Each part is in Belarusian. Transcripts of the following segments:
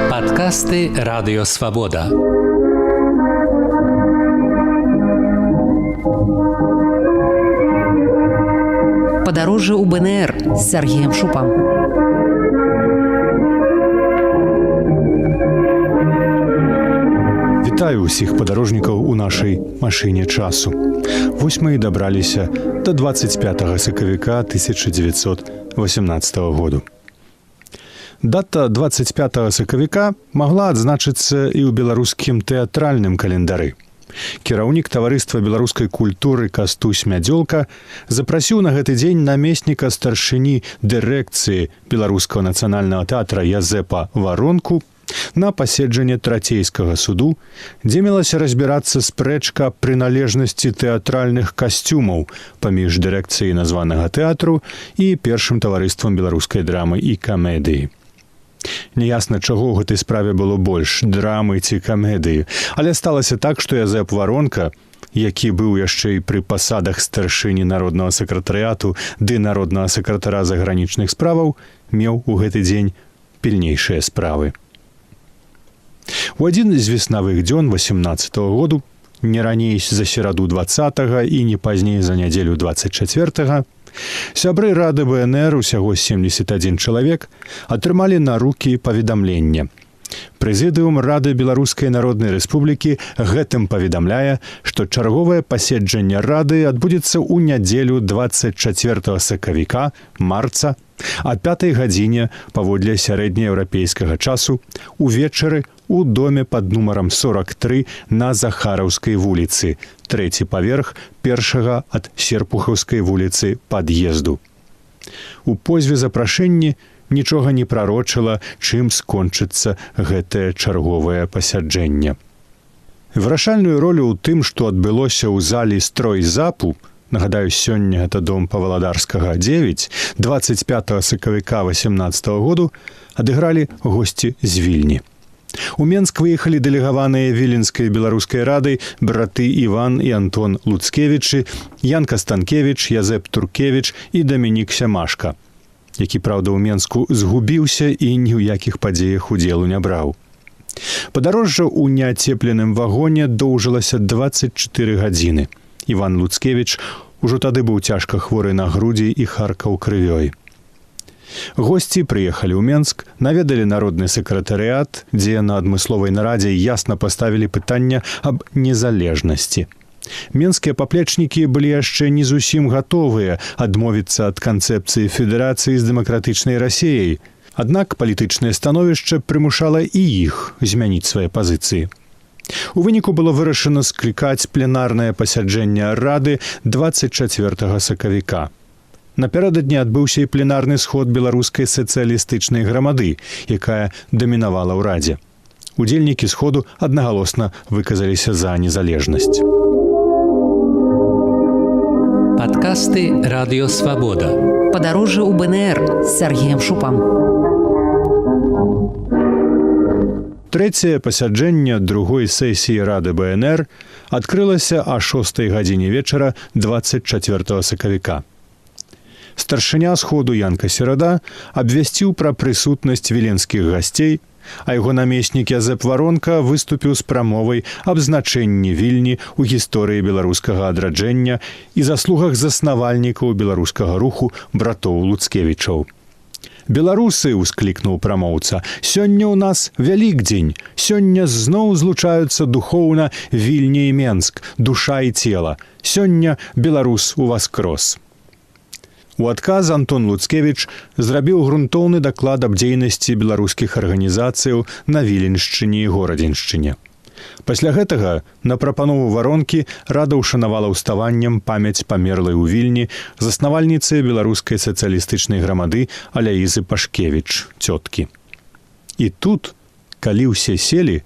Падкасты Радыё Свабода. Падарожжа ў БНР з Сергеем Шупам. Вітаю ўсіх падарожнікаў у нашай машыне часу. Вось мы і дабраліся да 25 сакавіка 1918 году. Дата 25 сакавіка магла адзначыцца і ў беларускім тэатральным календары. Кіраўнік таварыства беларускай культуры Кастусь Мядзёлка запрасіў на гэты дзень намесніка старшыні дырэкцыі Беларускага нацыянальнага тэатра Язэпа Варонку на паседжанне трацейскага суду, дзе мелася разбірацца спрэчка прыналежнасці тэатральных касцюмаў паміж дырэкцыяй названага тэатру і першым таварыствам беларускай драмы і камедыі. Няясна, чаго ў гэтай справе было больш, драмы ці камедыі, але сталася так, што Язэп Варонка, які быў яшчэ і пры пасадах старшыні народнага сакратарыяту ды народнага сакратара загранічных справаў, меў у гэты дзень пільнейшыя справы. У адзін з веснавых дзён 18-го году, не раней за сераду 20-го і не пазней за нядзелю 24-го, сябры Рады БНР, усяго 71 чалавек, атрымалі на рукі паведамленне. Прэзідыум Рады Беларускай Народнай Рэспублікі гэтым паведамляе, што чарговае паседжанне Рады адбудзецца ў нядзелю 24 сакавіка, марца, а 5 гадзіне паводле сярэднееўрапейскага часу увечары у доме пад нумарам 43 на Захараўскай вуліцы, трэці паверх першага ад Серпухаўскай вуліцы пад'езду. У позве запрашэнні нічога не прарочыла, чым скончыцца гэтае чарговае пасяджэнне. Вырашальную ролю ў тым, што адбылося ў залі стройзапу, нагадаю, сёння гэта дом Паваладарскага 9, 25 сакавіка 18 году, адыгралі госці з Вільні. У Менск выехалі дэлегаваныя Віленскай беларускай рады браты Іван і Антон Луцкевічы, Янка Станкевіч, Язэп Туркевіч і Дамінік Сямашка, які, праўда, у Менску згубіўся і ні ў якіх падзеях удзелу не браў. Падарожжа ў неацепленым вагоне доўжылася 24 гадзіны. Іван Луцкевіч ужо тады быў цяжка хворы на грудзі і харкаў крывёй. Госці прыехалі ў Менск, наведалі народны сакратарыят, дзе на адмысловай нарадзе ясна паставілі пытанне аб незалежнасці. Менскія паплечнікі былі яшчэ не зусім гатовыя адмовіцца ад канцэпцыі федэрацыі з дэмакратычнай Расіяй, аднак палітычнае становішча прымушала і іх змяніць свае пазіцыі. У выніку было вырашана склікаць пленарнае пасяджэнне Рады 24 сакавіка. Напярэдадні адбыўся і пленарны сход беларускай сацыялістычнай грамады, якая дамінавала ў Радзе. Удзельнікі сходу аднагалосна выказаліся за незалежнасць. Падкасты Радыё Свабода. Падарожжа ў БНР з Сергеем Шупам. Трэцяе пасяджэнне другой сесіі Рады БНР адкрылася а 6 гадзіне вечара 24 сакавіка. Старшыня сходу Янка Серада абвясціў пра прысутнасць віленскіх гасцей, а яго намеснік Язэп Варонка выступіў з прамовай аб значэнні Вільні ў гісторыі беларускага адраджэння і заслугах заснавальнікаў беларускага руху братоў Луцкевічаў. «Беларусы», — усклікнуў прамоўца, — «сёння ў нас Вялікдзень, сёння зноў злучаюцца духоўна Вільня і Менск, душа і цела. Сёння беларус уваскрос». У адказ Антон Луцкевіч зрабіў грунтоўны даклад аб дзейнасці беларускіх арганізацыяў на Віленшчыне і Горадзеншчыне. Пасля гэтага на прапанову Варонкі Рада ўшанавала ўставаннем памяць памерлай у Вільні заснавальніцы беларускай сацыялістычнай грамады Аляізы Пашкевіч, цёткі. І тут, калі ўсе селі,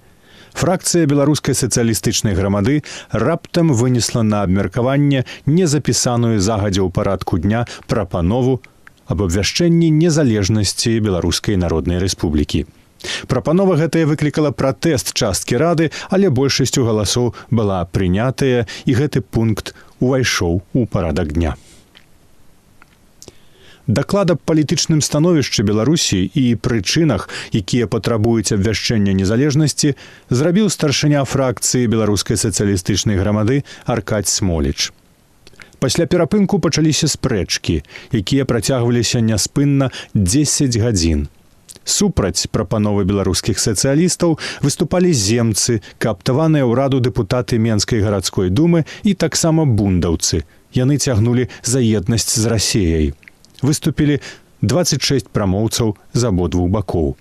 фракцыя беларускай сацыялістычнай грамады раптам вынесла на абмеркаванне незапісаную загадзя ў парадку дня прапанову аб абвяшчэнні незалежнасці Беларускай Народнай Рэспублікі. Прапанова гэтая выклікала пратэст часткі Рады, але большасцю галасоў была прынятая, і гэты пункт увайшоў у парадак дня. Даклад аб палітычным становішчы Беларусі і прычынах, якія патрабуюць абвяшчэння незалежнасці, зрабіў старшыня фракцыі беларускай сацыялістычнай грамады Аркадзь Смоліч. Пасля перапынку пачаліся спрэчкі, якія працягваліся няспынна 10 гадзін. Супраць прапановы беларускіх сацыялістаў выступалі земцы, кааптаваныя ўраду дэпутаты Менскай гарадской думы і таксама бундаўцы. Яны цягнулі за еднасць з Расіяй. Выступілі 26 прамоўцаў з абодвух бакоў.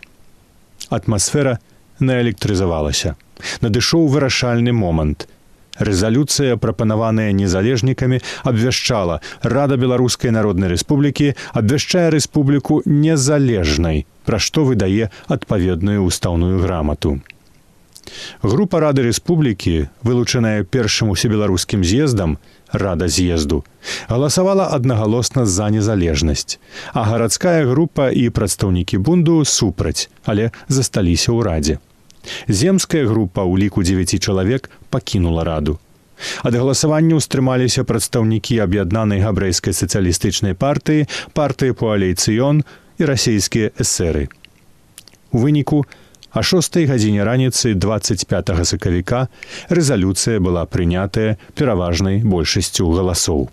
Атмасфера наэлектрызавалася. Надышоў вырашальны момант. Рэзалюцыя, прапанаваная незалежнікамі, абвяшчала: Рада Беларускай Народнай Рэспублікі абвяшчае рэспубліку незалежнай, пра што выдае адпаведную устаўную грамату. Група Рады Рэспублікі, вылучаная першым усебеларускім з'ездам, Рада з'езду, галасавала аднагалосна за незалежнасць, а гарадская група і прадстаўнікі бунду супраць, але засталіся ў радзе. Земская група ў ліку 9 чалавек пакінула раду. Ад галасавання ўстрымаліся прадстаўнікі аб'яднанай габрэйскай сацыялістычнай партыі, партыі Коаліцыён і расійскія эсеры. У выніку, а 6 гадзіне раніцы 25 сакавіка рэзалюцыя была прынятая пераважнай большасцю галасоў.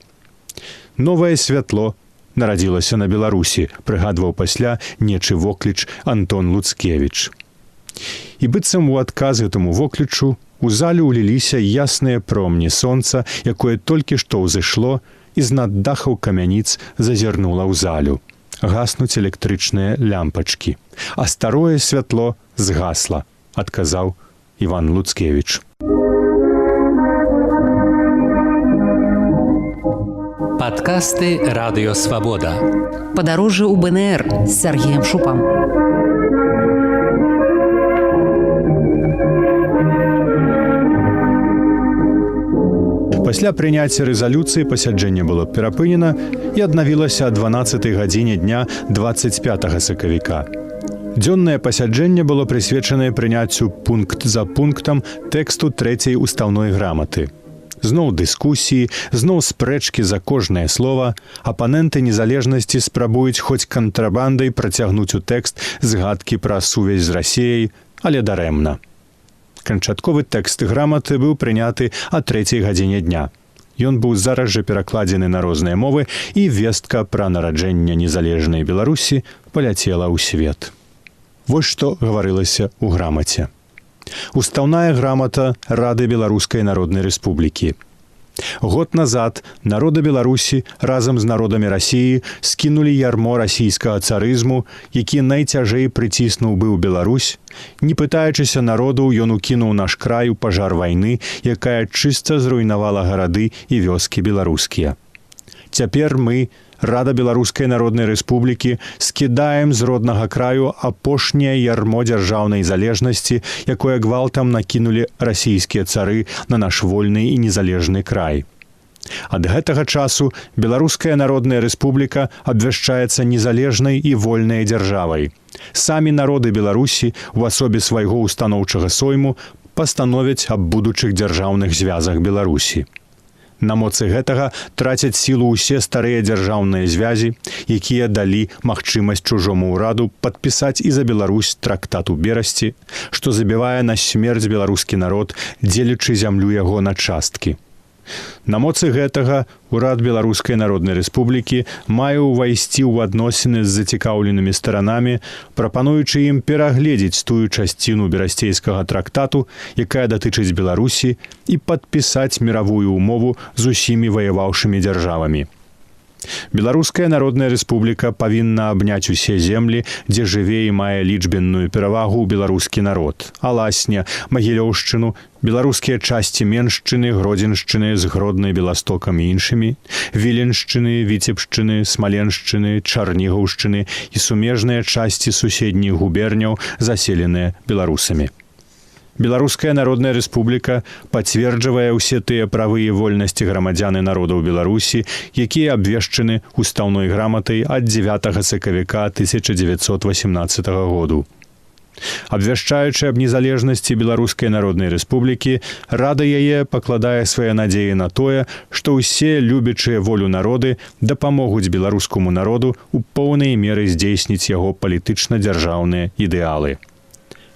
Новае святло нарадзілася на Беларусі, прыгадваў пасля нечы вокліч Антон Луцкевіч. І быццам у адказ гэтаму воклічу у залю ўліліся ясныя промні сонца, якое толькі што ўзышло і з-над дахаў камяніц зазірнула ў залю. Гаснуць электрычныя лямпачкі, а старое святло згасла, адказаў Іван Луцкевіч. Падкасты Радыё Свабода. Падарожжа ў БНР з Сергеем Шупам. Пасля прыняцця рэзалюцыі пасяджэнне было перапынена і аднавілася о 12 гадзіне дня 25 сакавіка. Дзённае пасяджэнне было прысвечанае прыняццю пункт за пунктам тэксту 3-й устаўной граматы. Зноў дыскусіі, зноў спрэчкі за кожнае слова, апаненты незалежнасці спрабуюць хоць кантрабандай працягнуць у тэкст згадкі пра сувязь з Расіяй, але дарэмна. Канчатковы тэкст граматы быў прыняты о 3 гадзіне дня. Ён быў зараз жа перакладзены на розныя мовы, і вестка пра нараджэнне незалежнай Беларусі паляцела ў свет. Вось што гаварылася ў грамаце. Устаўная грамата Рады Беларускай Народнай Рэспублікі. Год назад народы Беларусі разам з народамі Расіі скінулі ярмо расійскага царызму, які найцяжэй прыціснуў быў Беларусь. Не пытаючыся народу, ён укінуў наш край у пажар вайны, якая чыста зруйнавала гарады і вёскі беларускія. Цяпер мы, Рада Беларускай Народнай Рэспублікі, скідаем з роднага краю апошняе ярмо дзяржаўнай залежнасці, якое гвалтам накінулі расійскія цары на наш вольны і незалежны край. Ад гэтага часу Беларуская Народная Рэспубліка абвяшчаецца незалежнай і вольнай дзяржавай. Самі народы Беларусі у асобе свайго устаноўчага сойму пастановяць аб будучых дзяржаўных звязах Беларусі. На моцы гэтага трацяць сілу ўсе старыя дзяржаўныя звязі, якія далі магчымасць чужому ўраду падпісаць і за Беларусь трактат у Берасці, што забівае на смерць беларускі народ, дзелячы зямлю яго на часткі. На моцы гэтага ўрад Беларускай Народнай Рэспублікі мае ўвайсці ў адносіны з зацікаўленымі старанамі, прапануючы ім перагледзець тую часціну берасцейскага трактату, якая датычыць Беларусі, і падпісаць міравую ўмову з усімі ваяваўшымі дзяржавамі. Беларуская Народная Рэспубліка павінна абняць усе землі, дзе жыве і мае лічбенную перавагу беларускі народ: Аласня, Магілёўшчыну, беларускія часці Меншчыны, Гродзеншчыны з Гроднай, Беластокам і іншымі, Віленшчыны, Віцебшчыны, Смаленшчыны, Чарнігаўшчыны і сумежныя часці суседніх губерняў, заселеныя беларусамі. Беларуская Народная Рэспубліка пацверджвае ўсе тыя правы і вольнасці грамадзян і народаў Беларусі, якія абвешчаны устаўной граматай ад 9 сакавіка 1918 году. Абвяшчаючы аб незалежнасці Беларускай Народнай Рэспублікі, Рада яе пакладае свае надзеі на тое, што ўсе любячыя волю народы дапамогуць беларускаму народу ў поўнай меры здзейсніць яго палітычна-дзяржаўныя ідэалы.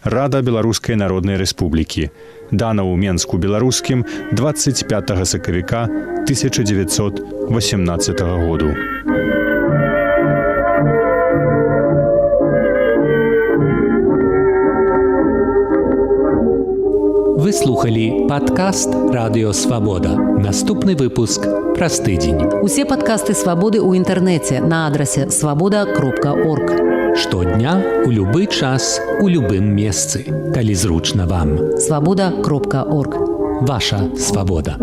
Рада Беларускай Народнай Рэспублікі. Дана ў Менску беларускім 25 сакавіка 1918 году. Вы слухали падкаст «Радыё Свабода». Наступны выпуск праз тыдзень. Усе падкасты «Свабоды» ў інтэрнэце на адрасе свабода.орг. Штодня, у любы час, у любым месцы, калі зручна вам. Свабода.орг. Ваша свабода.